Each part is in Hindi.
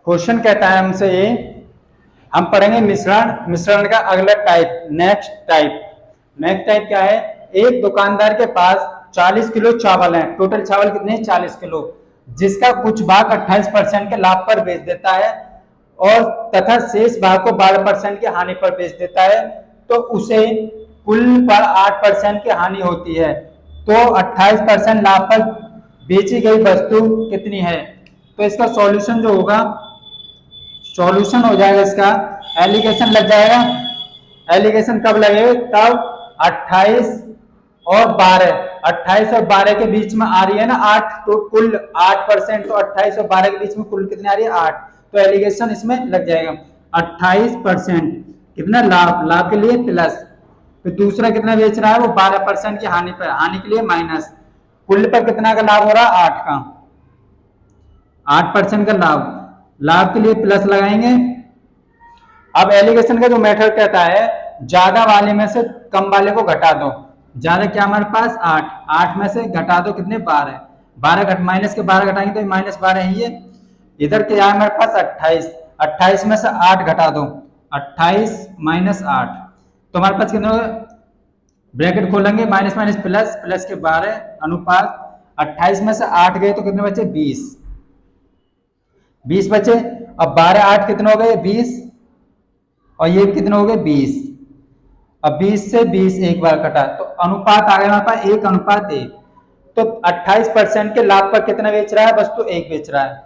क्वेश्चन कहता है हमसे ये, हम पढ़ेंगे मिश्रण का अगला टाइप, नेक्स्ट टाइप क्या है। एक दुकानदार के पास 40 किलो चावल है, टोटल चावल कितने हैं 40 किलो, जिसका कुछ भाग 28% के लाभ पर बेच देता है और तथा शेष भाग को 12% की हानि पर बेच देता है, तो उसे कुल पर 8% की हानि होती है। तो 28% लाभ पर बेची गई वस्तु कितनी है। तो इसका सॉल्यूशन जो होगा, सॉल्यूशन हो जाएगा इसका, एलिगेशन लग जाएगा। एलिगेशन कब लगेगा, तब 28 और 12 के बीच में आ रही है ना 8, तो कुल 8%, तो 28 और 12 के बीच में कुल कितनी आ रही है 8, तो एलिगेशन इसमें लग जाएगा। 28% कितना लाभ के लिए प्लस, फिर दूसरा कितना बेच रहा है वो 12% की हानि पर, हानि के लिए माइनस, कुल पर कितना का लाभ हो रहा है 8 का, 8% का लाभ के लिए प्लस लगाएंगे। अब एलिगेशन का जो मेथड कहता है, ज्यादा वाले में से कम वाले को घटा दो। ज्यादा क्या हमारे पास 8 में से घटा दो कितने 12 माइनस के 12 घटाएंगे तो -12 है ये। इधर क्या है हमारे पास 28 में से 8 घटा दो, 28 माइनस 8, तो हमारे पास कितने, ब्रैकेट खोलेंगे माइनस माइनस प्लस, प्लस के 12 अनुपात 28 में से 8 गए तो कितने बचे 20 बचे। अब 12 8 कितने हो गए 20, और ये कितने हो गए 20। अब 20 से 20 एक बार कटा तो अनुपात आ गया हमारे पास 1:1। तो 28% के लाभ पर कितना बेच रहा है वस्तु 1 बेच रहा है,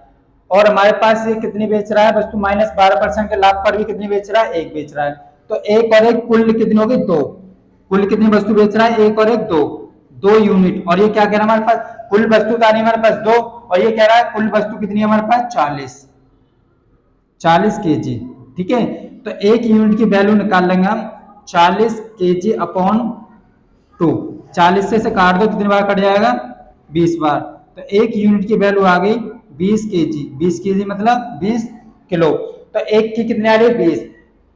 और हमारे पास ये कितनी बेच रहा है वस्तु -12% के लाभ पर भी कितनी बेच रहा है 1 बेच रहा है। तो 1 और 1 कुल कितनी होगी 2, कुल कितनी वस्तु बेच रहा है 1 और 1 2 यूनिट। और ये क्या कह रहा है हमारे पास, कुल वस्तु का नहीं हमारे पास 2, और ये कह रहा है कुल वस्तु कितनी है हमारे पास 40 केजी। ठीक है, तो 1 यूनिट की वैल्यू निकाल लेंगे हम 40 केजी अपॉन 2, 40 से काट दो कितनी बार कट जाएगा 20 बार, तो 1 यूनिट की वैल्यू आ गई 20 केजी। 20 केजी मतलब 20 किलो, तो 1 की कितनी आ रही है 20।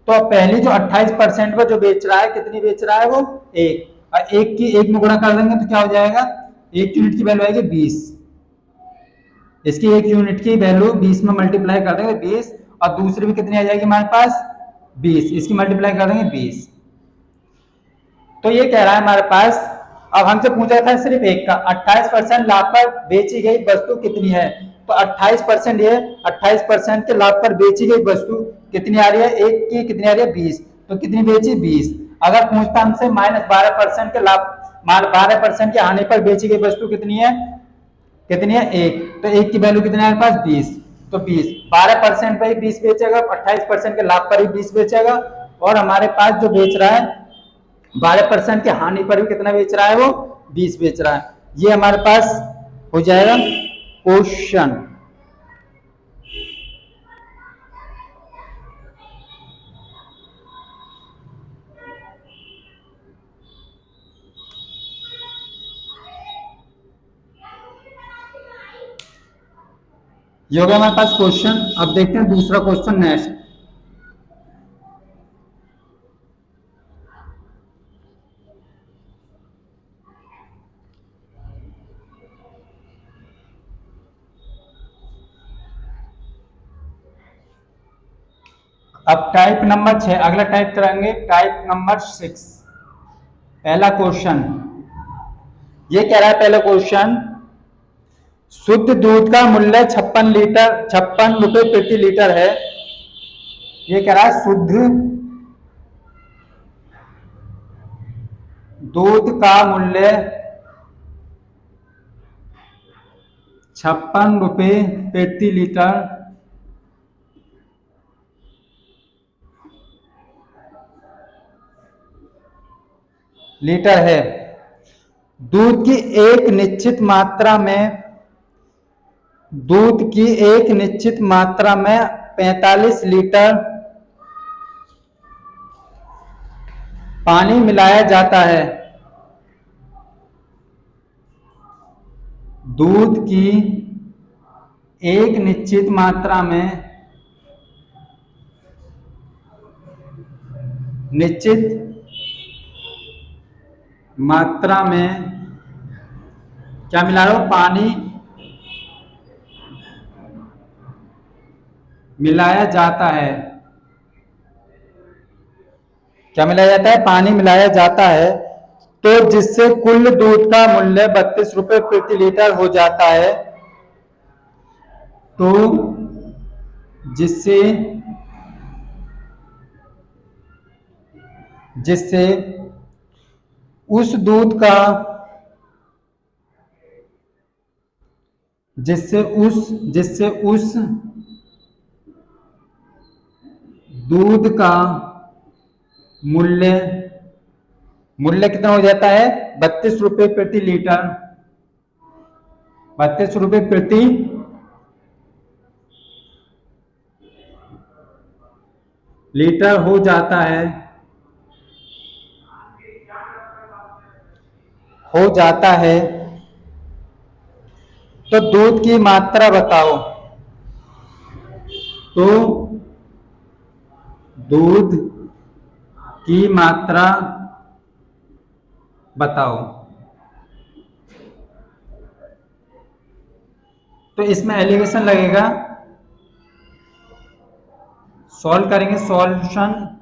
तो पहली जो 28% पर जो बेच रहा है कितनी बेच रहा है वो 1, और 1 की 1 में गुणा कर देंगे तो क्या हो जाएगा, 1 यूनिट की वैल्यू आएगी 20, इसकी 1 यूनिट की वैल्यू 20 में मल्टीप्लाई कर देंगे 20, और दूसरी भी कितनी आ जाएगी हमारे पास 20, इसकी मल्टीप्लाई कर देंगे 20। तो ये कह रहा है हमारे पास, अब हमसे पूछा था सिर्फ एक का, 28% लाभ पर बेची गई वस्तु कितनी है। तो 28% ये 28% के लाभ पर बेची गई वस्तु कितनी आ रही है, एक की कितनी आ रही है 20, तो कितनी बेची 20। अगर पूछता हमसे -12% के लाभ, 12% की हानि पर बेची गई वस्तु कितनी है एक, तो एक की वैल्यू कितनी है हमारे पास 20, तो 20 12% पर ही 20 बेचेगा, 28% के लाभ पर ही 20 बेचेगा, और हमारे पास जो बेच रहा है 12% की हानि पर भी कितना बेच रहा है वो 20 बेच रहा है। ये हमारे पास हो जाएगा क्वेश्चन। ये हो गया हमारे पास क्वेश्चन। अब देखते हैं दूसरा क्वेश्चन नेक्स्ट। अब टाइप नंबर 6, अगला टाइप करेंगे टाइप नंबर 6। पहला क्वेश्चन ये कह रहा है, पहला क्वेश्चन, शुद्ध दूध का मूल्य 56 रुपए प्रति लीटर है। ये कह रहा है शुद्ध दूध का मूल्य 56 रुपए प्रति लीटर है। दूध की एक निश्चित मात्रा में 45 लीटर पानी मिलाया जाता है। दूध की एक निश्चित मात्रा में क्या मिला रहा हूं, पानी मिलाया जाता है, क्या मिलाया जाता है, पानी मिलाया जाता है, तो जिससे कुल दूध का मूल्य 32 रुपए प्रति लीटर हो जाता है। तो जिससे जिससे उस दूध का जिससे उस दूध का मूल्य मूल्य कितना हो जाता है, 32 रुपए प्रति लीटर, 32 रुपए प्रति लीटर हो जाता है। तो दूध की मात्रा बताओ, तो दूध की मात्रा बताओ। तो इसमें एलिगेशन लगेगा, सॉल्व करेंगे सॉल्यूशन।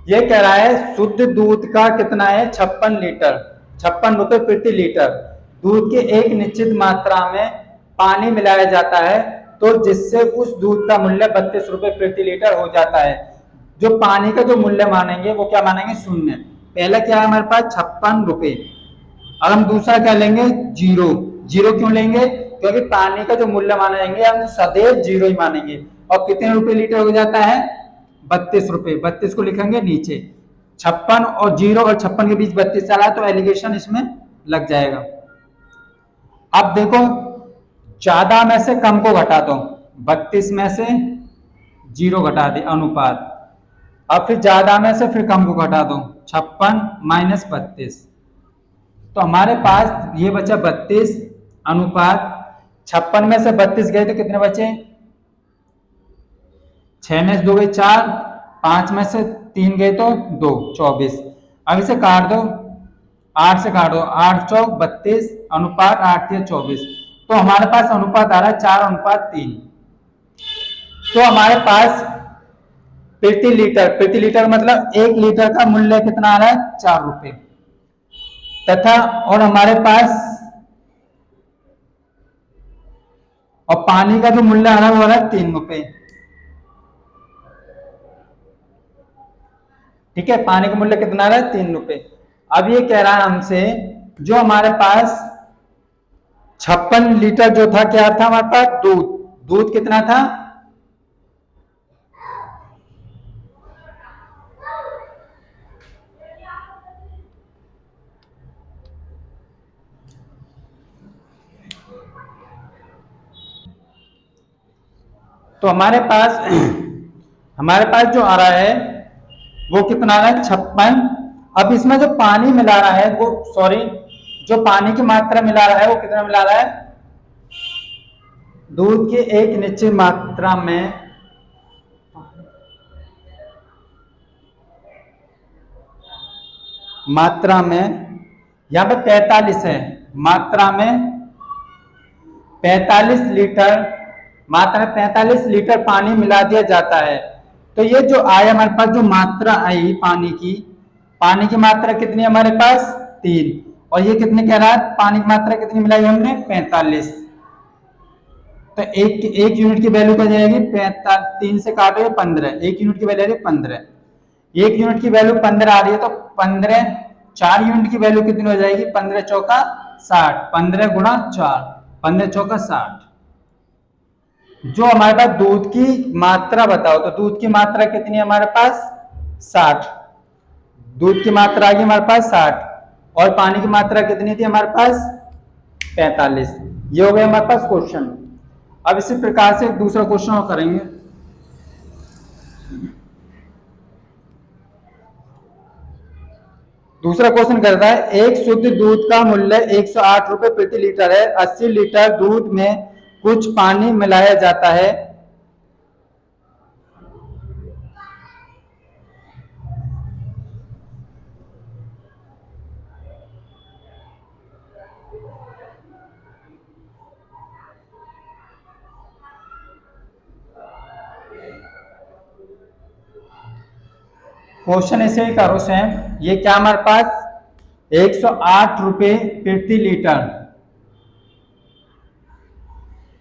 ये कह रहा है शुद्ध दूध का कितना है, 56 लीटर, 56 रुपए प्रति लीटर। दूध के एक निश्चित मात्रा में पानी मिलाया जाता है, तो जिससे उस दूध का मूल्य 32 रुपए प्रति लीटर हो जाता है। जो पानी का जो मूल्य मानेंगे वो क्या मानेंगे, शून्य। पहला क्या है हमारे पास, 56 रुपए। अब हम दूसरा क्या लेंगे, जीरो। जीरो क्यों लेंगे, क्योंकि पानी का जो मूल्य मानेंगे हम सदैव जीरो ही मानेंगे। और कितने रुपए लीटर हो जाता है, 32 रुपए। 32 को लिखेंगे नीचे, 56 और जीरो और 56 के बीच 32 चला तो एलिगेशन इसमें लग जाएगा। अब देखो, ज्यादा में से कम को घटा दो, 32 में से जीरो घटा दे अनुपात। अब फिर ज्यादा में से फिर कम को घटा दो, 56 - 32। तो हमारे पास ये बचा 32 अनुपात 56 में से 32 गए तो कितने बचे, 6 में से 2 गए 4, 5 में से 3 गए तो 2, 24। अब इसे काट दो, 8 से काट दो, 8 चौक 32 अनुपात 8 3 24। तो हमारे पास अनुपात आ रहा है 4:3। तो हमारे पास प्रति लीटर मतलब 1 लीटर का मूल्य कितना आ रहा है, 4 रुपए। तथा और हमारे पास और पानी का जो मूल्य आ रहा है वो आ रहा है 3 रुपए। ठीक है, पानी का मूल्य कितना आ रहा है, 3 रुपए। अब ये कह रहा है हमसे, जो हमारे पास 56 लीटर जो था, क्या था हमारे पास, दूध। दूध कितना था, तो हमारे पास जो आ रहा है वो कितना आ रहा है, 56। अब इसमें जो पानी मिला रहा है वो, सॉरी, जो पानी की मात्रा मिला रहा है वो कितना मिला रहा है, दूध की एक निश्चित मात्रा में यहाँ पे 45 है, मात्रा में 45 लीटर, मात्रा में 45 लीटर पानी मिला दिया जाता है। तो ये जो आया हमारे पास, जो मात्रा आई पानी की मात्रा कितनी है हमारे पास, 3। और ये कितने कह रहा है, पानी की मात्रा कितनी मिलाई हमने, 45। तो एक एक यूनिट की वैल्यू क्या जाएगी, 3 से काटो 15, 1 यूनिट की वैल्यू 15। 1 यूनिट की वैल्यू 15 आ रही है, तो 15, 4 यूनिट की वैल्यू कितनी हो जाएगी, 15 चौका 60, 15 गुणा 4, 15 चौका 60। जो हमारे पास दूध की मात्रा बताओ, तो दूध की मात्रा कितनी है हमारे पास, 60। दूध की मात्रा आ गई हमारे पास 60, और पानी की मात्रा कितनी थी हमारे पास, 45। ये हो गया हमारे पास क्वेश्चन। अब इसी प्रकार से एक दूसरा क्वेश्चन और करेंगे। दूसरा क्वेश्चन करता है, एक शुद्ध दूध का मूल्य 108 रुपए प्रति लीटर है। 80 लीटर दूध में कुछ पानी मिलाया जाता है। क्वेश्चन ऐसे ही करो सेम। ये क्या हमारे पास 108 रुपये प्रति लीटर,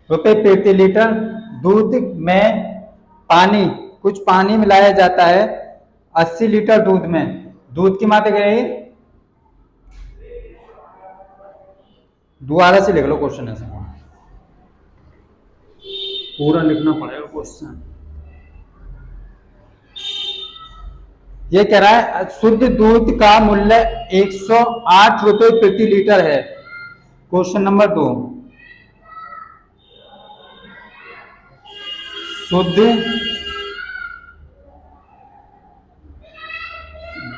प्रति लीटर दूध में पानी, कुछ पानी मिलाया जाता है 80 लीटर दूध में। दूध की मात्रा क्या है? दोबारा से लिख लो क्वेश्चन, ऐसे पूरा लिखना पड़ेगा क्वेश्चन। ये कह रहा है शुद्ध दूध का मूल्य 108 रुपये प्रति लीटर है। क्वेश्चन नंबर 2, शुद्ध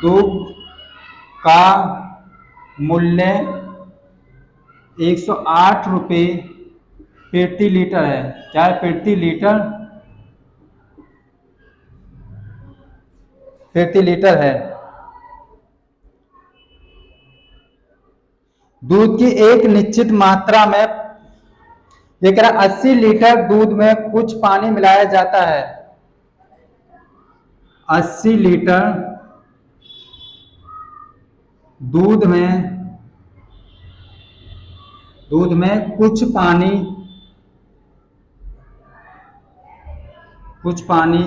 दूध का मूल्य 108 रुपये प्रति लीटर है। क्या है? प्रति लीटर, प्रति लीटर है। दूध की एक निश्चित मात्रा में, ये कह रहा 80 लीटर दूध में कुछ पानी मिलाया जाता है। 80 लीटर दूध में कुछ पानी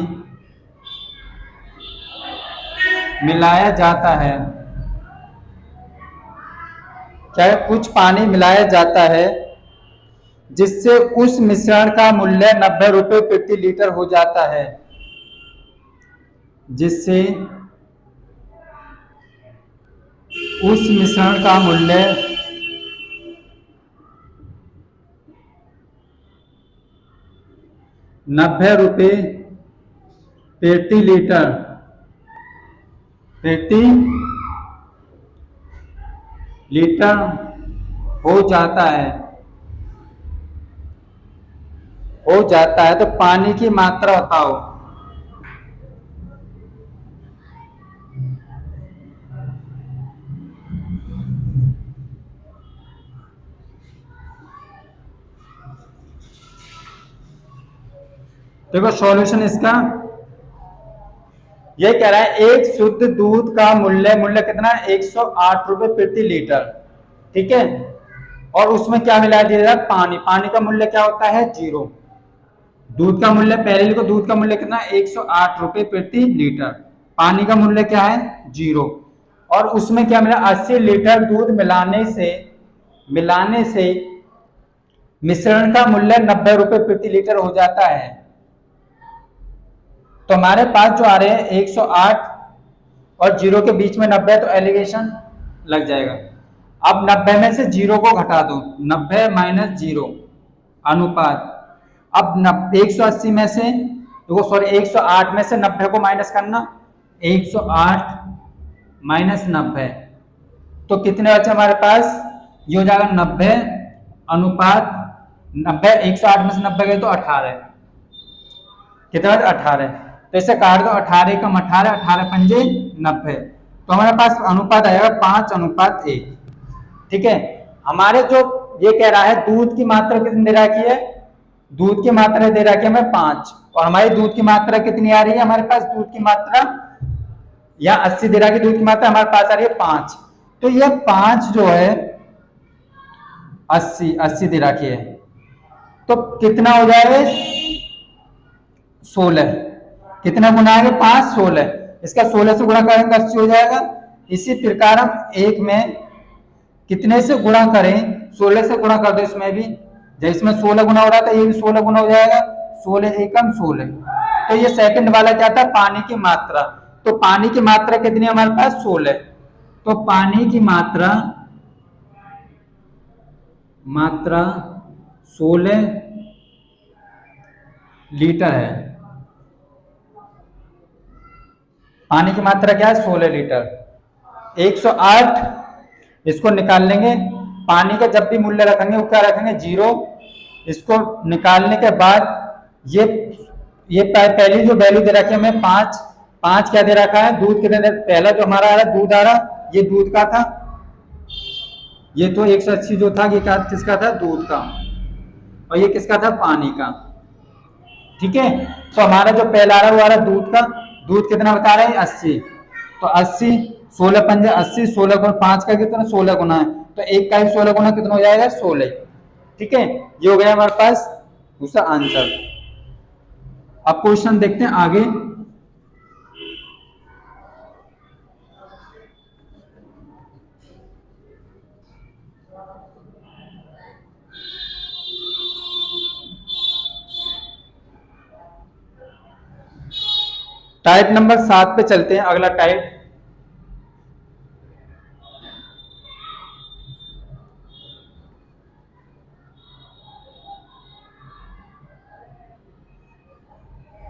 मिलाया जाता है। क्या है? कुछ पानी मिलाया जाता है, जिससे उस मिश्रण का मूल्य 90 रुपये प्रति लीटर हो जाता है। जिससे उस मिश्रण का मूल्य 90 रुपये प्रति लीटर हो जाता है। तो पानी की मात्रा बताओ। देखो सॉल्यूशन इसका, ये कह रहा है एक शुद्ध दूध का मूल्य कितना है? 108 रुपये प्रति लीटर, ठीक है। और उसमें क्या मिला दिया जाए? पानी। पानी का मूल्य क्या होता है? 0। दूध का मूल्य पहले लिखो, दूध का मूल्य कितना? 108 रुपये प्रति लीटर। पानी का मूल्य क्या है? 0। और उसमें क्या मिला? 80 लीटर दूध मिलाने से मिश्रण का मूल्य 90 रुपये प्रति लीटर हो जाता है। तो हमारे पास जो आ रहे हैं 108 और 0 के बीच में 90, तो एलिगेशन लग जाएगा। अब 90 में से 0 को घटा दो, 90 माइनस 0 अनुपात। अब 180 में से, देखो सॉरी 108 में से 90 को माइनस करना, 108 माइनस 90, तो कितने बचे हमारे पास? ये हो जाएगा 90 अनुपात 90। 108 में से 90 गए तो 18, कितना? 18। तो इसे काट दो, 18 कम 18, 18 पंजे 90, तो हमारे पास अनुपात आएगा 5:1। ठीक है। हमारे जो ये कह रहा है दूध की मात्रा कितनी दे रखी है? दूध की मात्रा दे रखी है हमें 5, और हमारी दूध की मात्रा कितनी आ रही है? हमारे पास दूध की मात्रा या 80 दे रखी है, दूध की मात्रा हमारे पास आ रही है 5। तो ये 5 जो है 80 दे रखी है, तो कितना हो जाएगा? 16। कितना गुना है? 5 16। इसका 16 से गुणा करेंगे 80 हो जाएगा। इसी प्रकार हम एक में कितने से गुणा करें? 16 से गुणा कर दो इसमें भी, जब इसमें 16 गुना हो रहा था, ये भी 16 गुना हो जाएगा। 16 एकम 16। तो ये सेकंड वाला क्या था? पानी की मात्रा। तो पानी की मात्रा कितनी है हमारे पास? 16। तो पानी की मात्रा 16 लीटर है। पानी की मात्रा क्या है? 16 लीटर। 108 इसको निकाल लेंगे। पानी का जब भी मूल्य रखेंगे वो क्या रखेंगे? 0। इसको निकालने के बाद ये पहली जो वैल्यू दे रखी है हमें 5 क्या दे रखा है? दूध कितने दे? पहला जो हमारा आ रहा है दूध आ रहा, ये दूध का था। ये तो 180 जो था ये किसका था? दूध का। और ये किसका था? पानी का। ठीक है। तो हमारा जो पहला आ रहा है वो आ रहा है दूध का। दूध कितना बता रहे हैं? 80। तो 80, 16 पंजे 80, 16 गुना 5 का कितना 16 गुना है, तो एक का 16 गुना कितना हो जाएगा 16। ठीक है, ये हो गया हमारे पास दूसरा आंसर। अब क्वेश्चन देखते हैं आगे। टाइप नंबर 7 पे चलते हैं, अगला type.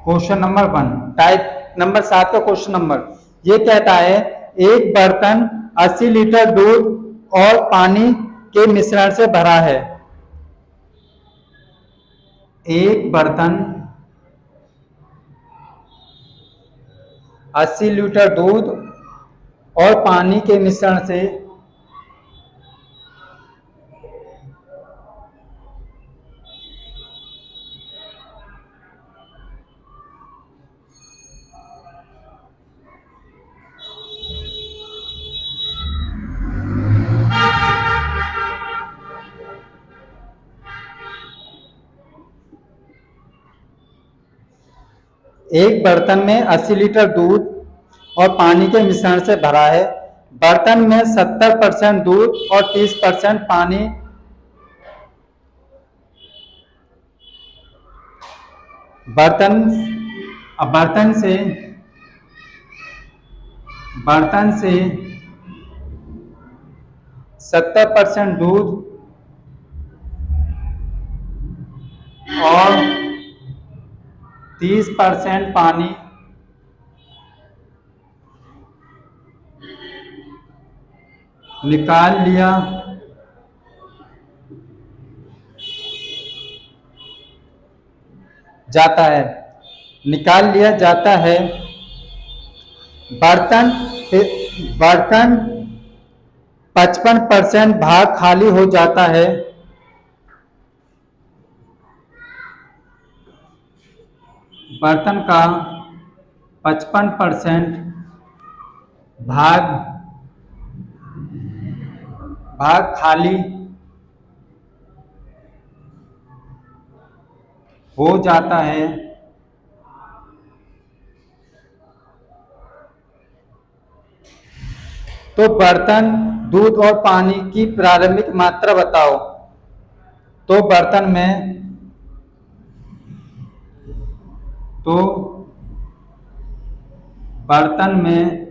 Question number 1, type number 7 का क्वेश्चन नंबर ये कहता है एक बर्तन 80 लीटर दूध और पानी के मिश्रण से भरा है। एक बर्तन 80 लीटर दूध और पानी के मिश्रण से एक बर्तन में 80 लीटर दूध और पानी के मिश्रण से भरा है। बर्तन में 70% दूध और 30% पानी बर्तन बर्तन से 70% दूध और 30% पानी निकाल लिया जाता है। बर्तन बर्तन 55% भाग खाली हो जाता है। बर्तन का 55% भाग खाली हो जाता है। तो बर्तन दूध और पानी की प्रारंभिक मात्रा बताओ। तो बर्तन में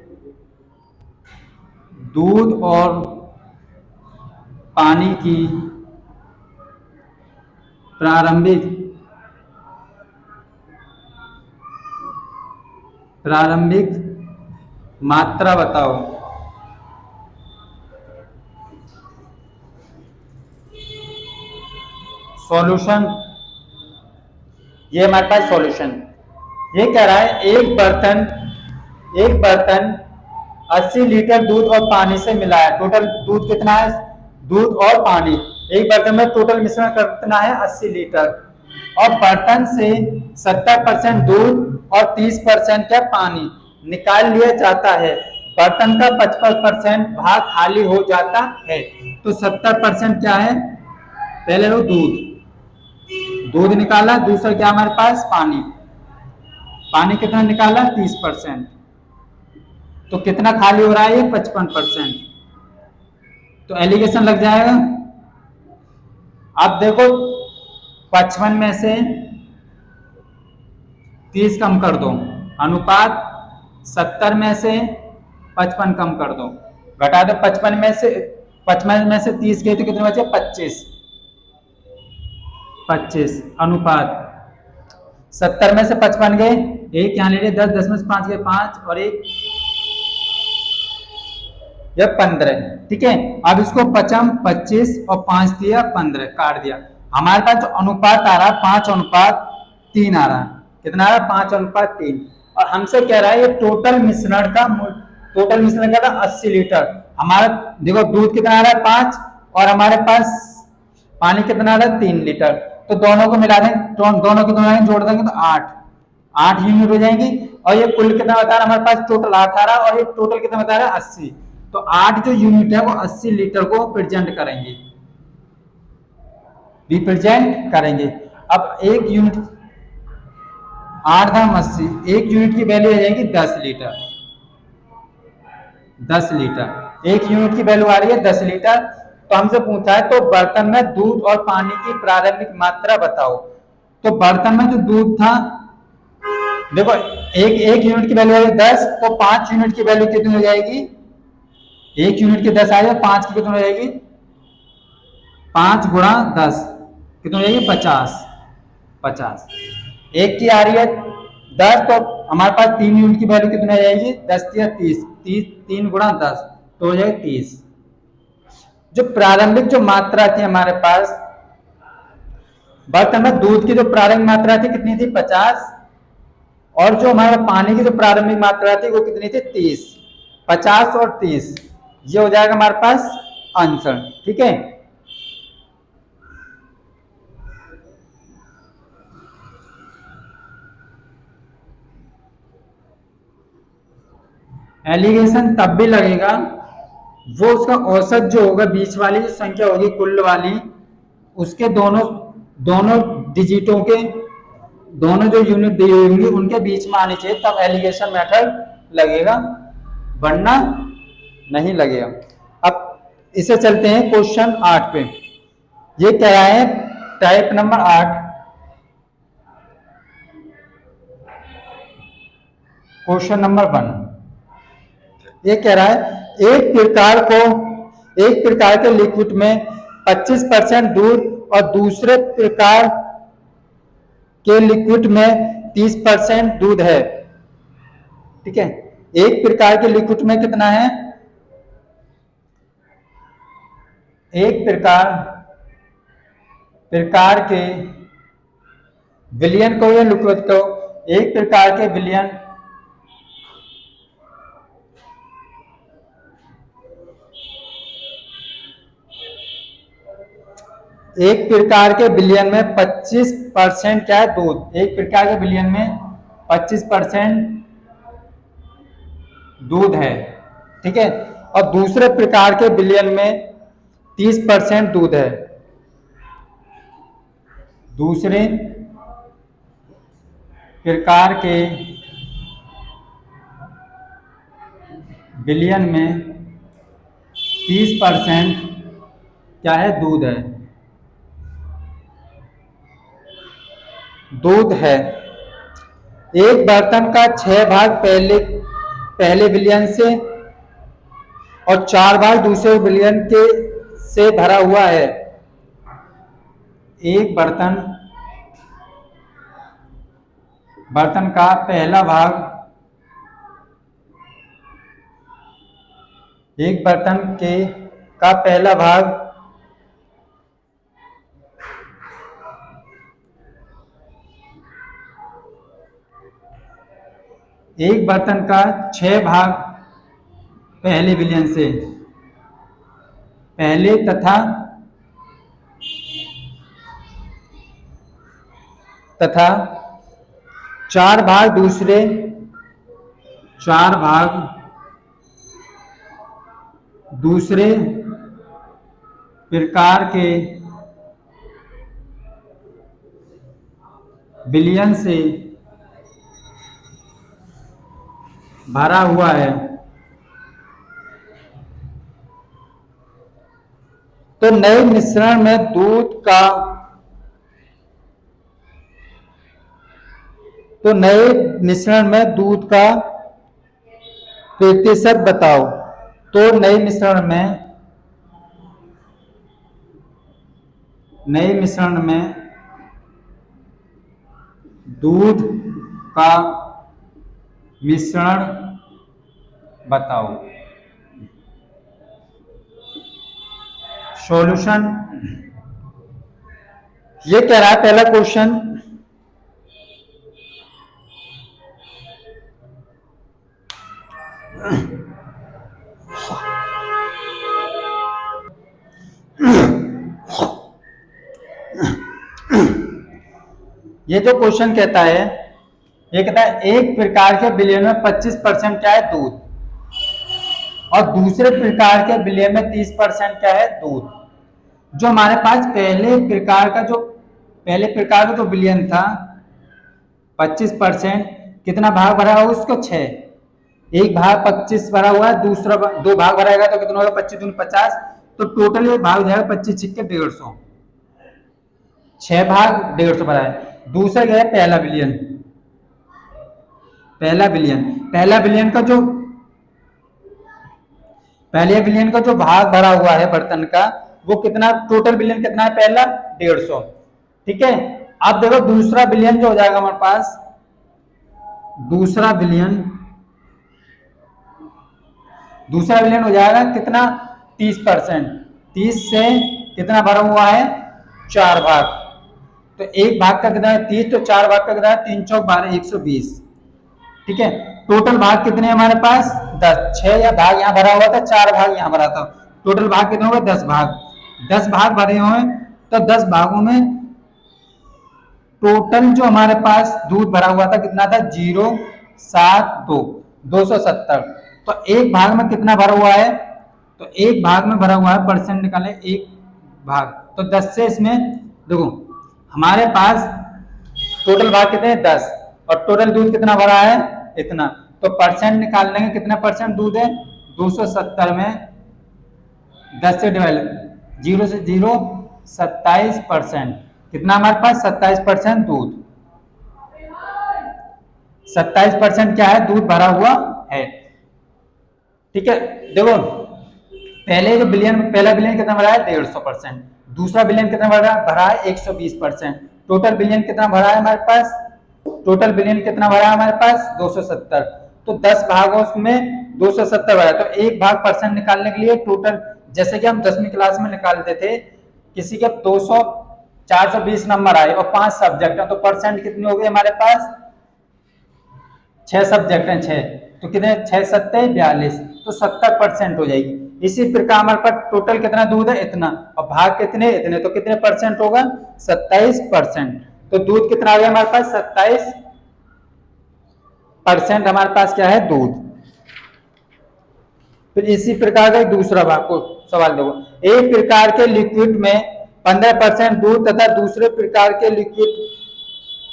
दूध और पानी की प्रारंभिक मात्रा बताओ। सॉल्यूशन, ये हमारे पास सॉल्यूशन ये कह रहा है एक बर्तन 80 लीटर दूध और पानी से मिला है। टोटल दूध कितना है, दूध और पानी एक बर्तन में टोटल मिश्रण कितना है 80 लीटर, और बर्तन से 70% दूध और 30% क्या पानी निकाल लिया जाता है। बर्तन का 55% भाग खाली हो जाता है। तो 70% क्या है, पहले लो दूध निकाला, दूसरा क्या हमारे पास पानी कितना निकाला 30%, तो कितना खाली हो रहा है ये 55%, तो एलिगेशन लग जाएगा। अब देखो 55 में से 30 कम कर दो, अनुपात 70 में से 55 कम कर दो, घटा दो 55 में से 30 गए तो कितने बचे 25 अनुपात 70 में से 55 गए, एक यहाँ ले 10 में से 5 गए 5 और एक या 15। ठीक है, अब इसको 25 और 5 दिया 15 काट दिया। हमारे पास जो अनुपात आ रहा है 5:3 आ रहा है। कितना आ रहा है 5:3, और हमसे कह रहा है ये टोटल मिश्रण का 80 लीटर। हमारा देखो दूध कितना आ रहा है 5 और हमारे पास पानी कितना आ रहा है 3 लीटर, तो दोनों को मिला देंगे, दोनों को जोड़ देंगे तो 8 यूनिट हो जाएंगी। और ये कुल कितना बता रहा है हमारे पास, टोटल 8 आ रहा है, और ये टोटल कितना बता रहा है 80। तो 8 जो यूनिट है वो 80 लीटर को प्रेजेंट करेंगे, रिप्रेजेंट करेंगे। अब एक यूनिट 8 दाम 80, एक यूनिट की वैल्यू आ जाएगी 10 लीटर। 10 लीटर एक यूनिट की वैल्यू आ रही है 10 लीटर। तो हमसे पूछा है तो बर्तन में दूध और पानी की प्रारंभिक मात्रा बताओ। तो बर्तन में जो दूध था, देखो एक एक यूनिट की वैल्यू है 10, तो 5 यूनिट की वैल्यू कितनी हो जाएगी, एक यूनिट की 10 आएगा, 5 की कितनी हो जाएगी, 5 गुणा 10 कितनी हो जाएगी 50। 50 एक की आ रही है 10, तो हमारे पास 3 यूनिट की वैल्यू कितनी आ जाएगी, 10 या 30, 30 3 गुणा 10 तो हो जाएगा 30। जो प्रारंभिक जो मात्रा थी हमारे पास बर्तन में दूध की जो प्रारंभिक मात्रा थी कितनी थी 50, और जो हमारे पानी की जो प्रारंभिक मात्रा थी वो कितनी थी 30। 50 और 30 ये हो जाएगा हमारे पास आंसर। ठीक है, एलिगेशन तब भी लगेगा वो उसका औसत जो होगा, बीच वाली जो संख्या होगी कुल वाली, उसके दोनों दोनों डिजिटों के दोनों जो यूनिट दी होंगी उनके बीच में आनी चाहिए, तब एलिगेशन मेथड लगेगा, वरना नहीं लगेगा। अब इसे चलते हैं क्वेश्चन 8 पे। ये क्या है, टाइप नंबर 8, क्वेश्चन नंबर 1। ये कह रहा है एक प्रकार के लिक्विड में 25% दूध और दूसरे प्रकार के लिक्विड में 30% दूध है। ठीक है, एक प्रकार के लिक्विड में कितना है, एक प्रकार के विलयन को या लिक्विड को, एक प्रकार के विलयन एक प्रकार के विलयन में 25% क्या है दूध, एक प्रकार के विलयन में 25% दूध है। ठीक है, और दूसरे प्रकार के विलयन में 30% दूध है। दूसरे प्रकार के विलयन में 30% क्या है दूध है, दूध है। एक बर्तन का 6 भाग पहले विलयन से और 4 भाग दूसरे विलयन के से भरा हुआ है। एक बर्तन का पहला भाग, एक बर्तन के का पहला भाग एक बर्तन का 6 भाग पहले विलयन से पहले तथा 4 भाग दूसरे प्रकार के विलयन से भरा हुआ है। तो नए मिश्रण में दूध का प्रतिशत बताओ। तो नए मिश्रण में दूध का मिश्रण बताओ। सॉल्यूशन ये कह रहा है, पहला क्वेश्चन ये जो क्वेश्चन कहता है, ये कहता है एक प्रकार के विलयन में 25% क्या है, दूध, और दूसरे प्रकार के विलयन में 30% क्या है, दूध। जो हमारे पास पहले प्रकार का जो विलयन था 25%, कितना भाग भरा हुआ उसको 6, एक भाग 25 भरा हुआ है, दूसरा 2 भाग भराएगा तो कितना होगा, 25 दूनी 50, तो टोटल ये भाग जाएगा 25 छिक्के 150, 6 भाग 150 भरा है। दूसरा क्या है, पहला विलयन, पहले विलयन का जो भाग भरा हुआ है बर्तन का, वो कितना, टोटल विलयन कितना है, पहला 150, ठीक है। अब देखो दूसरा विलयन जो हो जाएगा हमारे पास, दूसरा विलयन हो जाएगा कितना, 30%, 30 से कितना भरा हुआ है, 4 भाग, तो एक भाग का कितना है 30, तो 4 भाग का कितना है, 3 चौक 12, 120, ठीक है। टोटल भाग कितने हमारे पास, 10, 6 या भाग यहाँ भरा हुआ था, 4 भाग यहाँ भरा था, टोटल भाग कितने हो गए, 10 भाग, 10 भाग भरे हुए, तो 10 भागों में टोटल जो हमारे पास दूध भरा हुआ था कितना था, 072, 270, तो एक भाग में कितना भरा हुआ है, तो एक भाग में भरा हुआ है, परसेंट निकाले, एक भाग, तो 10 से इसमें देखो हमारे पास टोटल भाग कितने हैं, 10, और टोटल दूध कितना भरा है, इतना, तो परसेंट निकाल लेंगे, कितना परसेंट दूध है, 270 में 10 से डिवाइड, 0 से 0, 27%, कितना हमारे पास 27% दूध, 27% क्या है, दूध भरा हुआ है, ठीक है। देखो पहले जो पहला विलयन कितना भरा है, 150%, दूसरा विलयन कितना भरा है 120%, टोटल विलयन कितना भरा है हमारे पास, टोटल विलयन कितना भरा है हमारे पास 270, तो 10 भागों में 270 भरा, तो एक भाग परसेंट निकालने के लिए टोटल, जैसे कि हम 10वीं क्लास में निकालते थे, किसी के 420 नंबर आए और 5 सब्जेक्ट है, तो परसेंट कितनी हो गई हमारे पास, 6 सब्जेक्ट हैं 6, तो कितने 6 सत्ते 42, तो 70% हो जाएगी। इसी प्रकार हमारे पास टोटल कितना दूध है, इतना, और भाग कितने, इतने, तो कितने परसेंट होगा, 27%, तो दूध कितना आ गया हमारे पास, 27% हमारे पास क्या है, दूध। फिर इसी प्रकार का दूसरा भाग को सवाल देखो, एक प्रकार के लिक्विड में 15% दूध तथा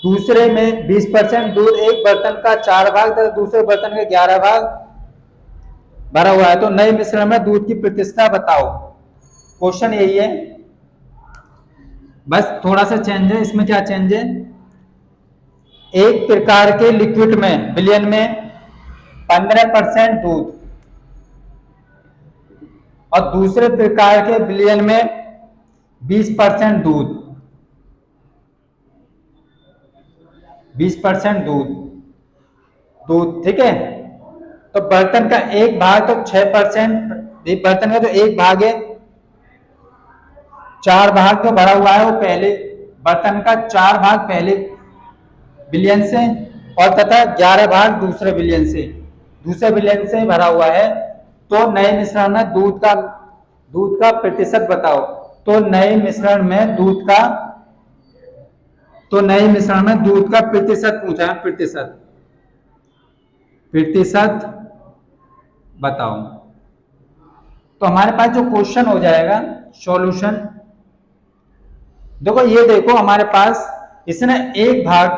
दूसरे में 20% दूध, एक बर्तन का 4 भाग तथा दूसरे बर्तन के 11 भाग भरा हुआ है, तो नए मिश्रण में दूध की प्रतिशतता बताओ। क्वेश्चन यही है, बस थोड़ा सा चेंज है, इसमें क्या चेंज है, एक प्रकार के लिक्विड में विलयन में 15% दूध और दूसरे प्रकार के विलयन में 20% दूध, 20% दूध, ठीक है। तो बर्तन का एक भाग तो 6%, बर्तन का तो एक भाग है, 4 भाग जो भरा हुआ है वो पहले बर्तन का 4 भाग पहले विलयन से, और तथा 11 भाग दूसरे विलयन से भरा हुआ है, तो नए मिश्रण में दूध का प्रतिशत बताओ। तो नए मिश्रण में दूध का प्रतिशत पूछा है, प्रतिशत बताओ। तो हमारे पास जो क्वेश्चन हो जाएगा सॉल्यूशन, देखो ये देखो हमारे पास इसने एक भाग,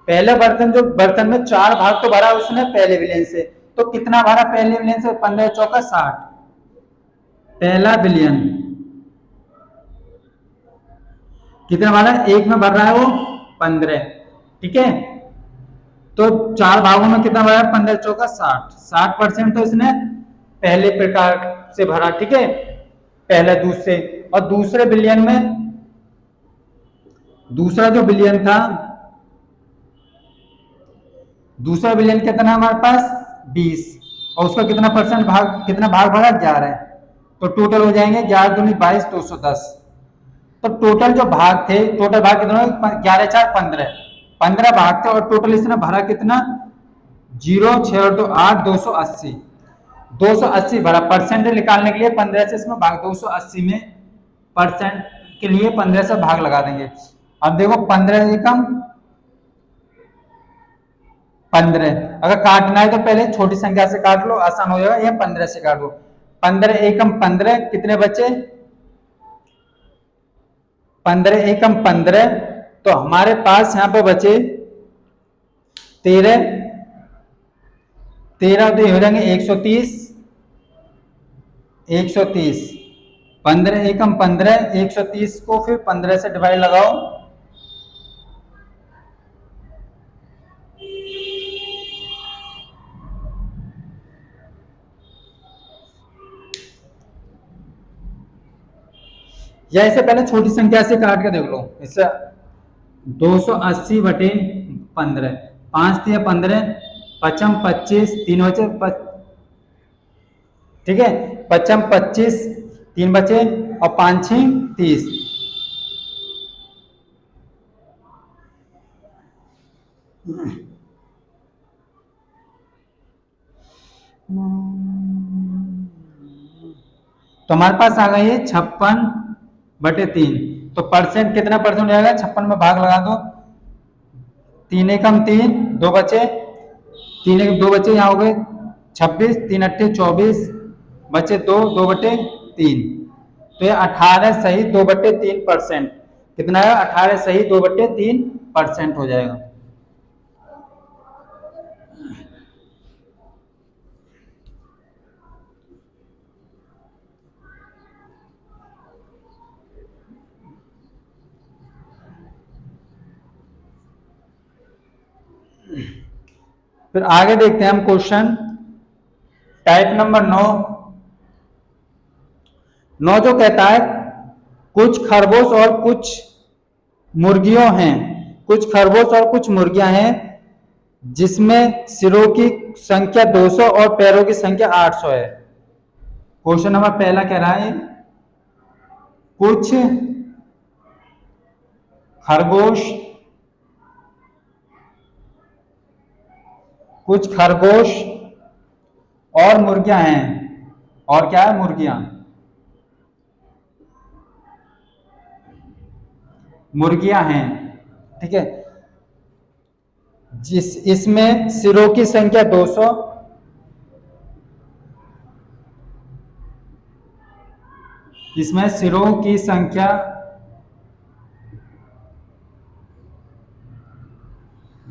पहले बर्तन में 4 भाग तो भरा उसने पहले विलयन से, तो कितना भरा पहले विलयन से, 15 चौका 60, पहला विलयन कितना भरा, एक में भर रहा है वो 15, ठीक है। तो 4 भागों में कितना भरा, 15 चौका 60% तो इसने पहले प्रकार से भरा, ठीक है, पहले दूध से। और दूसरे विलयन में दूसरा जो विलयन था, दूसरा विलयन कितना हमारे पास 20, और उसका कितना भाग भरा 11, तो टोटल हो जाएंगे 11 दूनी 22, 210। तो टोटल जो भाग थे, टोटल भाग कितना, 11 4 15 भाग थे, और टोटल इसने भरा कितना, 0 6 और 2 8, 280 भरा। परसेंट निकालने के लिए 15 से इसमें भाग, 280 में परसेंट के लिए 15 से भाग लगा देंगे। अब देखो 15 एकम 15। अगर काटना है तो पहले छोटी संख्या से काट लो, आसान हो जाएगा, या 15 से काट लो। 15 एकम 15, कितने बचे? 15 एकम 15, तो हमारे पास यहाँ पे बचे 13। 13 तो हो जाएंगे 130। 130, 15 एकम 15, 130 को फिर 15 से डिवाइड लगाओ, या इसे पहले छोटी संख्या से काट के देख लो। इससे 280 बटे 15, 5 दिया 15, पचम 25, 3 बचे, ठीक है, पचम 25, 3 बचे, और 5 6 30। तो हमारे पास आ गई है 56/3। तो परसेंट कितना परसेंट हो जाएगा? 56 में भाग लगा दो, 3 एकम 3, 2 बचे, 3 एकम 2 बचे, यहाँ हो गए 26, 3 अट्ठे 24, बचे 2, 2/3। तो ये 18 सही 2/3%। कितना है? 18 सही 2/3% हो जाएगा। फिर आगे देखते हैं हम क्वेश्चन टाइप नंबर 9। 9 जो कहता है कुछ खरगोश और कुछ मुर्गियों हैं, कुछ खरगोश और कुछ मुर्गियां हैं जिसमें सिरों की संख्या 200 और पैरों की संख्या 800 है। क्वेश्चन नंबर पहला कह रहा है कुछ खरगोश, कुछ खरगोश और मुर्गियां हैं, और क्या है? मुर्गियां, मुर्गियां हैं, ठीक है, जिस इसमें सिरों की संख्या 200, इसमें सिरों की संख्या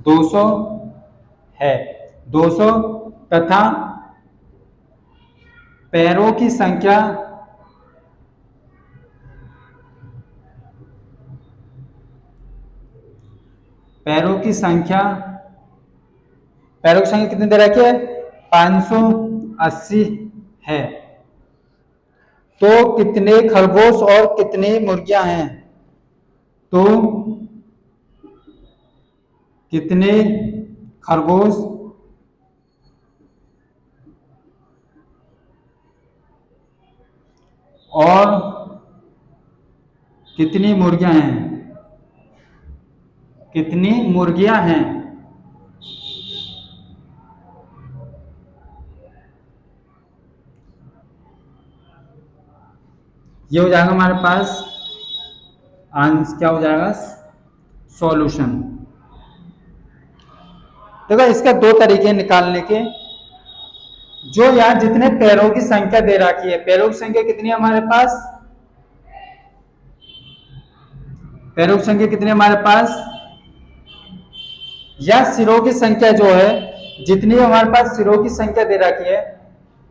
200 है, 200, तथा पैरों की संख्या पैरों की संख्या पैरों की संख्या कितनी दे रखी है? 580 है। तो कितने खरगोश और कितनी मुर्गियां हैं? तो कितने खरगोश और कितनी मुर्गियां हैं? कितनी मुर्गियां हैं? ये हो जाएगा हमारे पास आंसर, क्या हो जाएगा? सॉल्यूशन। देखो इसका दो तरीके निकालने के। जो यहाँ जितने पैरों की संख्या दे रखी है, पैरों की संख्या कितनी है हमारे पास? पैरों की संख्या कितनी है हमारे पास? या सिरों की संख्या जो है, जितनी हमारे पास सिरों की संख्या दे रखी है,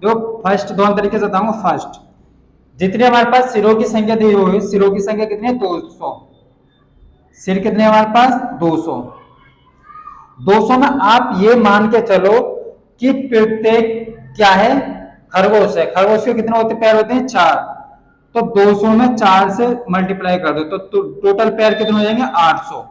जो फर्स्ट दोनों तरीके से बताऊंगा। फर्स्ट, जितनी हमारे पास सिरों की संख्या दी हुई है, सिरों की संख्या कितनी है? 200। सिर कितने हमारे पास? 200। 200 में आप ये मान के चलो कि प्रत्येक क्या है? खरगोश है। खरगोश के कितने होते पैर होते हैं? 4। तो 200 में 4 से मल्टीप्लाई कर दो तो टोटल पैर कितने हो जाएंगे? 800।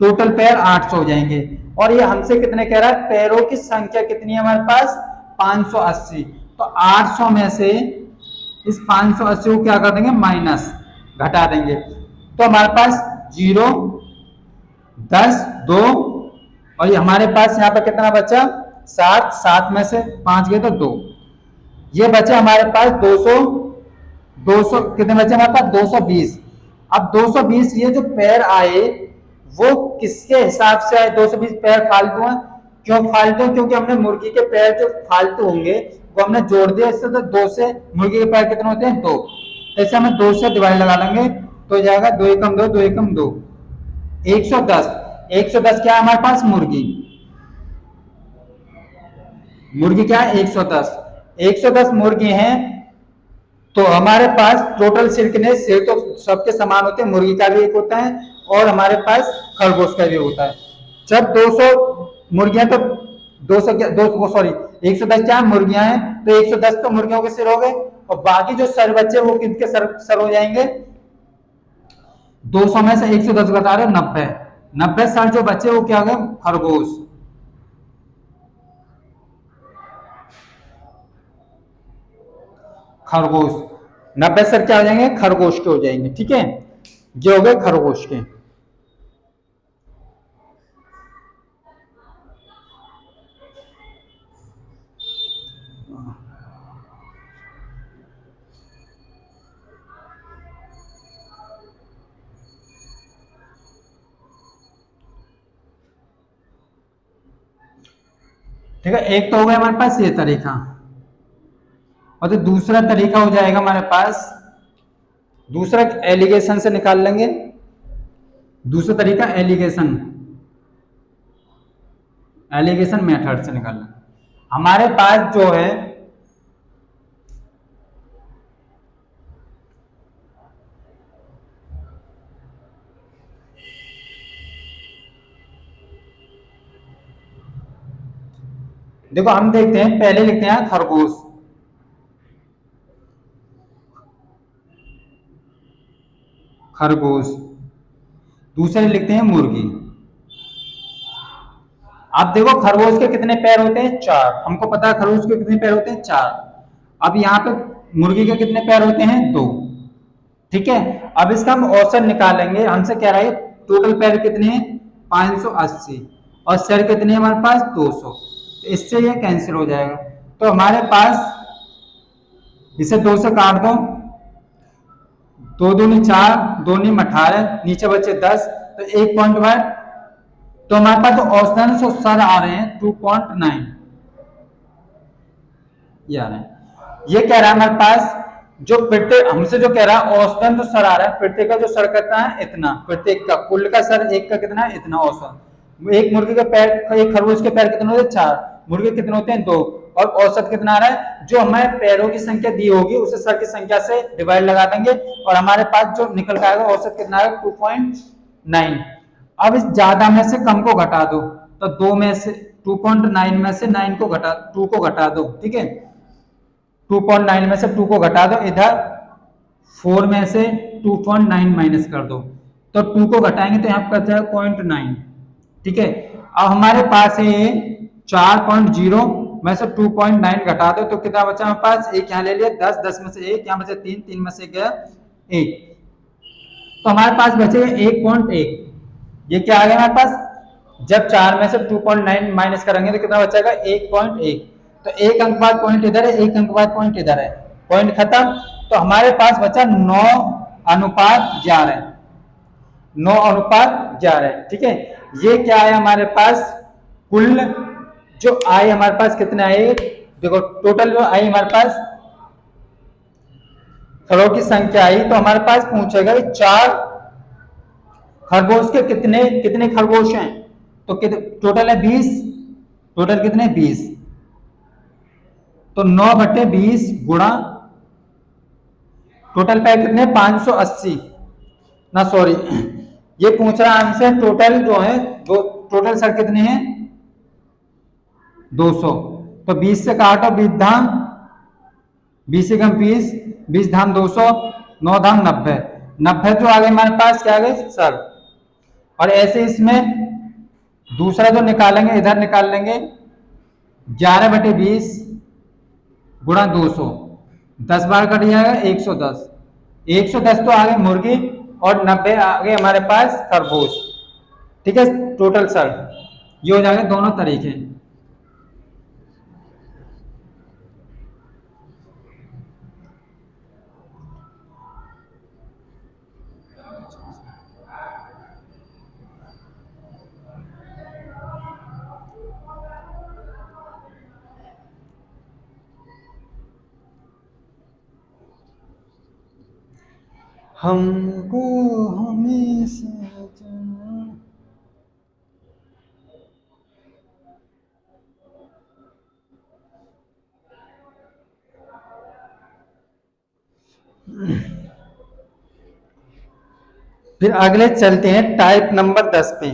टोटल पैर 800 हो जाएंगे। और ये हमसे कितने कह रहा है? पैरों की संख्या कितनी है हमारे पास? 580। तो 800 में से इस 580 को क्या कर देंगे? माइनस, घटा देंगे। तो हमारे पास 0, 10, 2, और ये हमारे पास यहाँ पर कितना बचा? 7। 7 में से 5 गए तो 2। ये बचे हमारे पास 200। 200 कितने बचे हमारे पास? 220। अब 220 ये जो पैर आए वो किसके हिसाब से आए? 220 पैर फालतू हैं, क्यों फालतू? क्योंकि हमने मुर्गी के पैर जो फालतू होंगे वो हमने जोड़ दिया इससे, तो दो से मुर्गी के पैर कितने होते हैं? दो। तो इसे हमें दो से डिवाइड लगा लेंगे तो हो जाएगा दो एकम दो, दो एकम दो, 110। 110 क्या है हमारे पास? मुर्गी। मुर्गी क्या है? 110। 110 मुर्गी हैं। तो हमारे पास टोटल सिर कितने? सिर तो सबके समान होते हैं, मुर्गी का भी एक होता है और हमारे पास खरगोश का भी होता है। जब 200 मुर्गियां, तो 200 क्या, 200 सॉरी 110 क्या मुर्गियां हैं, तो 110 तो मुर्गियों के सिर हो गए और बाकी जो सर बचे वो किनके सर हो जाएंगे? 200 में से 110 बता रहे, 90। 90 सर जो बचे वो क्या हो गए? खरगोश। खरगोश 90 सर क्या हो जाएंगे? खरगोश के हो जाएंगे। ठीक है, ये हो गए खरगोश के। ठीक है, एक तो हो गया हमारे पास ये तरीका, और जो दूसरा तरीका हो जाएगा हमारे पास, दूसरा एलिगेशन से निकाल लेंगे। दूसरा तरीका एलिगेशन, एलिगेशन मेथड से निकाल लेंगे। हमारे पास जो है देखो, हम देखते हैं, पहले लिखते हैं खरगोश, खरगोश। दूसरे लिखते हैं मुर्गी। आप देखो खरगोश के कितने पैर होते हैं? चार। हमको पता है खरगोश के कितने पैर होते हैं? चार। अब यहाँ पे मुर्गी के कितने पैर होते हैं? दो। ठीक है, अब इसका हम औसत निकालेंगे। हमसे कह रहा है टोटल पैर कितने हैं? 580, और सर कितने हैं हमारे पास? 200। तो इससे ये कैंसिल हो जाएगा। तो हमारे पास इसे दो से काट दो, दो दूनी चार, दो नीम 18, नीचे बचे 10, तो 1.1। तो हमारे पास जो औसतन से सर आ रहे हैं 2.9, ये आ रहे हैं। ये कह रहा है हमारे पास जो प्रत्येक, हमसे जो कह रहा है औसतन जो सर आ रहा है, प्रत्येक का जो सर कितना है? इतना। प्रत्येक का कुल का सर एक का कितना है? इतना औसत। एक मुर्गी के पैर, एक खरगोश के पैर कितने होते हैं? चार। मुर्गे कितने होते हैं? दो। और औसत कितना आ रहा है? जो हमें पैरों की संख्या दी होगी उसे सर की संख्या से डिवाइड लगा देंगे और हमारे पास जो निकल के आएगा औसत कितना आएगा? 2.9। अब इस ज्यादा में से कम को घटा दो, तो दो में से 2.9 में से 9 को घटा, 2 को घटा दो। ठीक है, 2.9 में से 2 को घटा दो, इधर 4 में से 2.9 माइनस कर दो, तो 2 को घटाएंगे तो यहाँ पर जाएगा 0.9। ठीक है, अब हमारे पास है 4.0 में से 2.9 घटा दो तो कितना बचा हमारे पास? एक यहाँ ले लिया, 10, 10 में से एक यहाँ बचे 3, 3 में से गया एक, तो हमारे पास बचेगा 1.1। ये क्या आ गया हमारे पास? जब 4 में से 2.9 माइनस करेंगे तो कितना बचेगा? 1.1। तो एक अंक बाद पॉइंट इधर है, एक अंक बाद पॉइंट इधर है, पॉइंट खत्म। तो हमारे पास बचा 9:11, 9:11। ठीक है, ये क्या है हमारे पास? कुल जो आए हमारे पास कितने आए? देखो टोटल जो आई हमारे पास खरों की संख्या आई, तो हमारे पास पूछेगा कि चार खरगोश के कितने कितने खरगोश हैं? तो टोटल है 20। टोटल कितने? 20। तो 9/20 गुणा टोटल पैर कितने? 580 ना, सॉरी, ये पूछ रहा है हमसे टोटल जो है, दो टोटल सर कितने हैं? 200। तो 20 से काटो, 20 धाम 20 से कम 20, 20 धाम 200, 9 धाम 90, 90 जो आ गए हमारे पास, क्या आ गए? सर। और ऐसे इसमें दूसरा जो निकालेंगे इधर निकाल लेंगे, 11/20 गुणा 200, 10 बार कट जाएगा 110। 110 तो आ गए मुर्गी और 90 आ गए हमारे पास खरगोश। ठीक है, टोटल सर ये हो जाएगा दोनों तरीके। हमको हमेशा फिर अगले चलते हैं टाइप नंबर 10 पे।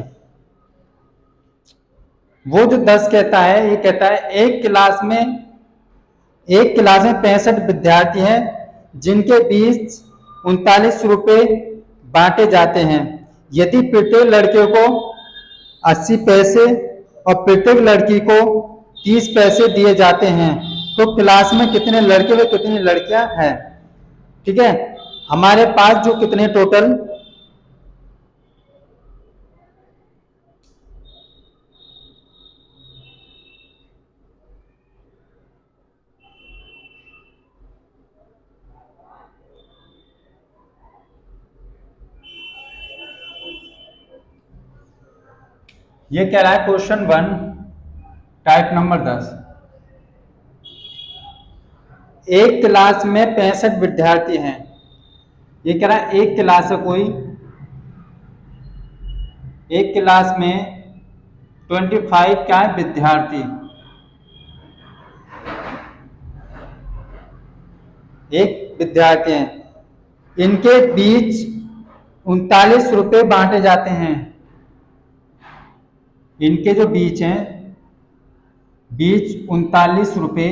वो जो 10 कहता है, ये कहता है एक क्लास में 65 विद्यार्थी हैं जिनके बीच 39 रुपए बांटे जाते हैं। यदि प्रत्येक लड़के को 80 पैसे और प्रत्येक लड़की को 30 पैसे दिए जाते हैं तो क्लास में कितने लड़के व कितनी लड़कियां हैं। ठीक है, हमारे पास जो कितने टोटल, ये कह रहा है क्वेश्चन 1 टाइप नंबर 10। एक क्लास में 65 विद्यार्थी हैं। ये कह रहा है एक क्लास है कोई, एक क्लास में 25 क्या है विद्यार्थी, एक विद्यार्थी हैं, इनके बीच 39 रुपए बांटे जाते हैं। इनके जो बीच हैं, बीच 39 रुपए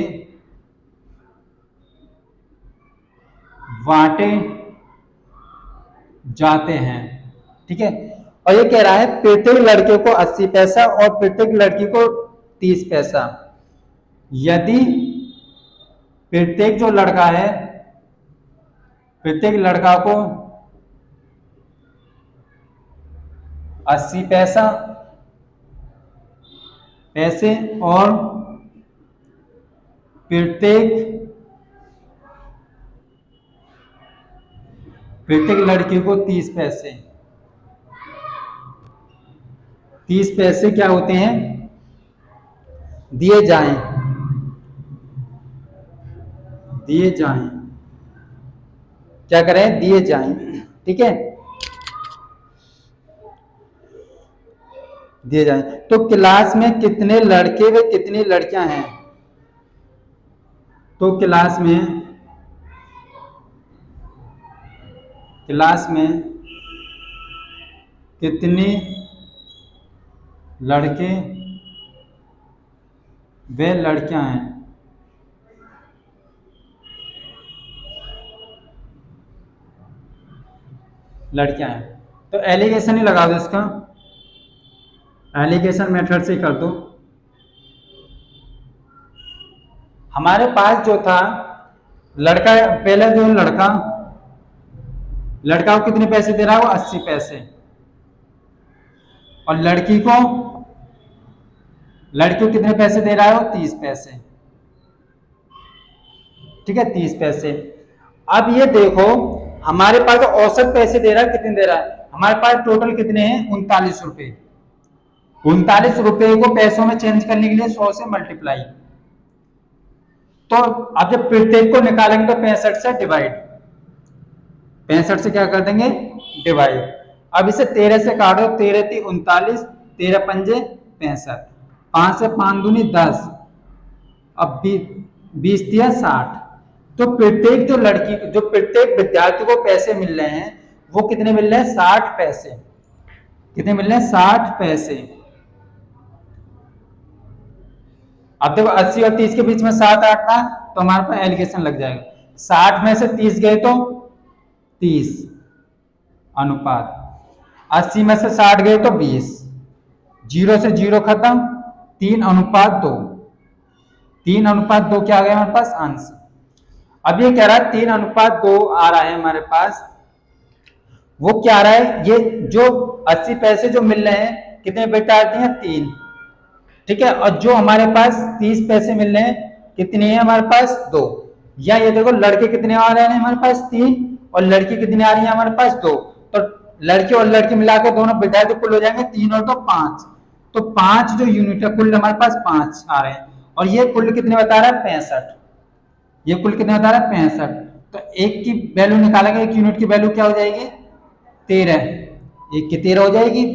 बांटे जाते हैं। ठीक है, और ये कह रहा है प्रत्येक लड़के को 80 पैसा और प्रत्येक लड़की को 30 पैसा। यदि प्रत्येक जो लड़का है, प्रत्येक लड़का को 80 पैसे और प्रत्येक लड़की को 30 पैसे, 30 पैसे क्या होते हैं दिए जाएं, क्या करें दिए जाएं। ठीक है, दिए जाएं। तो क्लास में कितने लड़के व कितनी लड़कियां हैं। तो क्लास में कितने लड़के व लड़कियां हैं। लड़कियां हैं तो एलिगेशन ही लगा दो, इसका एलिगेशन मेथड से कर दो। हमारे पास जो था लड़का, पहले जो लड़का को कितने पैसे दे रहा है, वो 80 पैसे, और लड़की को कितने पैसे दे रहा है, वो 30 पैसे। ठीक है, 30 पैसे। अब ये देखो हमारे पास औसत पैसे दे रहा है, कितने दे रहा है, हमारे पास टोटल कितने हैं 39 रुपए। 39 रुपए को पैसों में चेंज करने के लिए 100 से मल्टीप्लाई। तो अब जब प्रत्येक को निकालेंगे तो 65 से डिवाइड, 65 से क्या कर देंगे डिवाइड। अब इसे 13 से काटो, 13 × 3 = 39, 13 × 5 = 65, 5 से 5 दूनी 10, अब 20 × 60। तो प्रत्येक विद्यार्थी को पैसे मिल रहे हैं, वो कितने मिल रहे हैं 60 पैसे। कितने मिल रहे हैं 60 पैसे। अब देखो 80 और 30 के बीच में 7 8 था तो हमारे पास एलिगेशन लग जाएगा। 60 में से 30 गए तो 30 अनुपात, 80 में से 60 गए तो 20, 0 से 0 खत्म, 3:2, 3:2 क्या आ गया हमारे पास आंसर। अब ये कह रहा है 3:2 आ रहा है हमारे पास, वो क्या आ रहा है, ये जो 80 पैसे जो मिल रहे हैं कितने विद्यार्थी हैं 3। ठीक है, और जो हमारे पास 30 पैसे मिल रहे हैं कितने हैं हमारे पास 2। या ये देखो लड़के कितने आ रहे हैं हमारे पास 3 और लड़की कितनी आ रही है हमारे पास 2। तो लड़के और लड़की मिलाकर दोनों विद्यार्थी कुल हो जाएंगे 3 और 2 5। तो 5 जो यूनिट है कुल हमारे पास 5 आ रहे हैं, और ये कुल कितने बता रहा है 65। ये कुल कितने बता रहा है 65। तो एक की वैल्यू निकालेंगे, एक यूनिट की वैल्यू क्या हो जाएगी 13, एक की 13 हो जाएगी।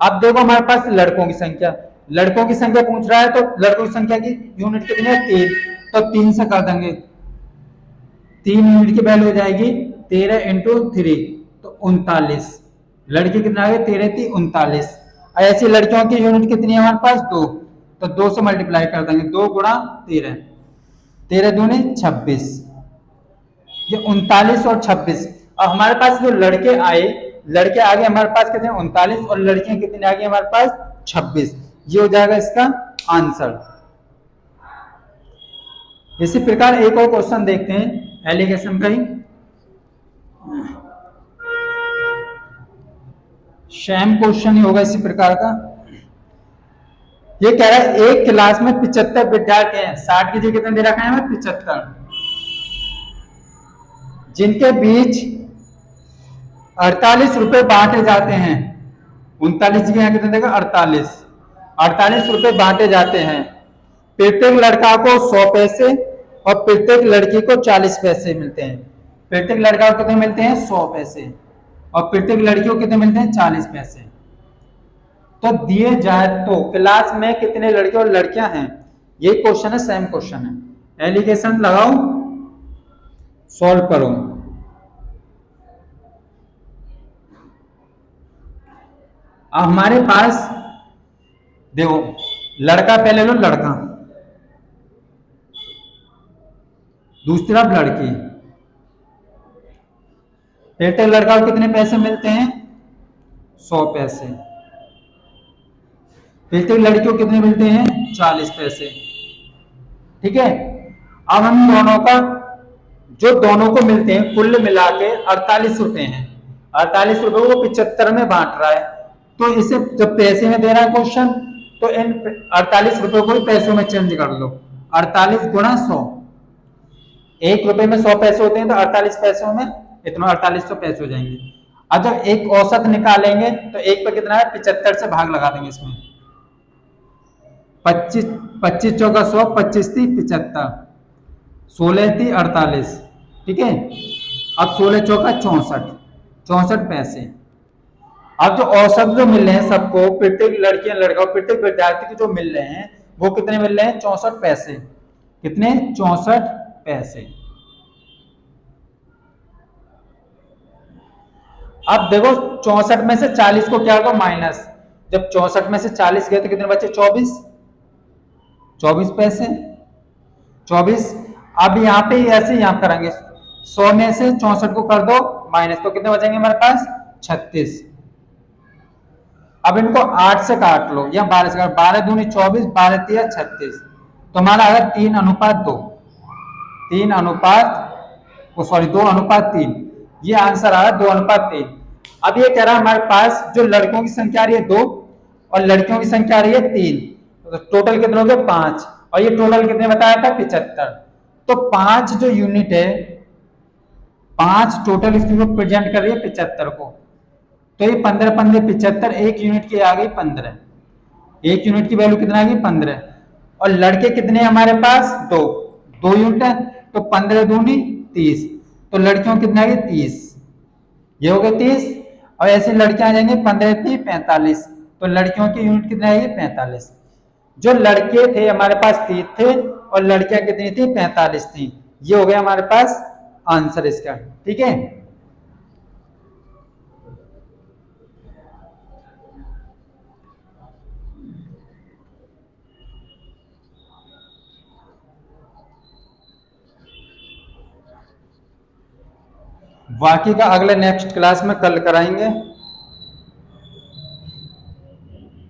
अब देखो हमारे पास लड़कों की संख्या, लड़कों की संख्या पूछ रहा है तो लड़कों की संख्या की यूनिट कितनी है 3, तो 3 से कर देंगे, 3 यूनिट की वैल्यू हो जाएगी 13 इंटू 3 तो 39, लड़के कितना आ गए 13 थी 39। ऐसी लड़कियों की यूनिट कितनी है हमारे पास 2, तो 2 से मल्टीप्लाई कर देंगे, 2 गुणा 13, 13 दूनी 26, ये 39 और 26। अब हमारे पास जो लड़के आए, लड़के आगे हमारे पास कितने 39 और लड़कियां कितने आगे हमारे पास 26, ये हो जाएगा इसका आंसर। इसी प्रकार एक और क्वेश्चन देखते हैं एलिगेशन का ही, सेम क्वेश्चन ही होगा इसी प्रकार का। ये कह रहा है एक क्लास में 75 विद्यार्थी हैं, 60 की जगह कितने दे रखा है 75, जिनके बीच 48 रुपए बांटे जाते हैं, 39 की यहाँ कितने देगा 48, 48 रुपए बांटे जाते हैं, प्रत्येक लड़का को 100 पैसे और प्रत्येक लड़की को 40 पैसे मिलते हैं। प्रत्येक लड़का को कितने मिलते हैं 100 पैसे और प्रत्येक लड़की को कितने मिलते हैं 40 पैसे। तो दिए जाए तो क्लास में कितने लड़के और लड़कियां हैं, ये क्वेश्चन है, सेम क्वेश्चन है। एलिगेशन लगाओ, सॉल्व करो। अब हमारे पास देखो लड़का पहले लो, लड़का दूसरा लड़की, प्रत्येक लड़का को कितने पैसे मिलते हैं 100 पैसे, प्रत्येक लड़की को कितने मिलते हैं 40 पैसे। ठीक है, अब हम दोनों का जो दोनों को मिलते हैं कुल मिला के 48 रुपए हैं, 48 रुपए को 75 में बांट रहा है, तो इसे जब पैसे में दे रहा है क्वेश्चन तो इन 48 रुपए को पैसों में चेंज कर लो, 48 गुणा 100, 1 रुपए में 100 पैसे होते हैं तो 48 पैसों में इतना 4800 पैसे हो जाएंगे। अब जब एक औसत निकालेंगे तो एक पे कितना है 75 से भाग लगा देंगे, इसमें 25 25 चौका 100, 25 थी 75, 16 थी 48, ठीक है। अब 16 चौका 64, 64 पैसे। अब जो औसत जो मिल रहे हैं सबको, प्रत्येक लड़कियां लड़का प्रत्येक विद्यार्थी को जो मिल रहे हैं वो कितने मिल रहे हैं 64 पैसे, कितने 64 पैसे। अब देखो 64 में से 40 को क्या होगा माइनस, जब 64 में से 40 गए तो कितने बचे 24, 24 पैसे 24। अब यहाँ पे ऐसे यहाँ करेंगे, 100 में से 64 को कर दो माइनस, तो कितने बचेंगे हमारे पास 36। अब इनको 8 से काट लो या 12 से काट, 12 दूनी 24, 12 तिया 36, तो हमारा अगर 3:2, 3 सॉरी 2:3, ये आंसर आ रहा है 2:3। अब ये कह रहा है हमारे पास जो लड़कों की संख्या आ रही है 2 और लड़कियों की संख्या आ रही है 3, तो टोटल कितने हो गए 5, और ये टोटल कितने बताया था 75। तो 5 जो यूनिट है, 5 टोटल इसको प्रेजेंट कर रही है 75 को, तो ये 15 15 75, एक यूनिट की आ गई 15, एक यूनिट की वैल्यू कितना आ गई 15। और लड़के कितने हमारे पास 2, 2 यूनिट है, तो 15 दूनी 30, तो लड़कियों कितने आ गए 30, ये हो गए 30। और ऐसे लड़कियां आ जाएंगे 15 थी 45, तो लड़कियों की यूनिट कितने आएगी 45। जो लड़के थे हमारे पास 30 थे और लड़कियां कितनी थी 45 थी, ये हो गया हमारे पास आंसर इसका, ठीक है। बाकी का अगले नेक्स्ट क्लास में कल कराएंगे।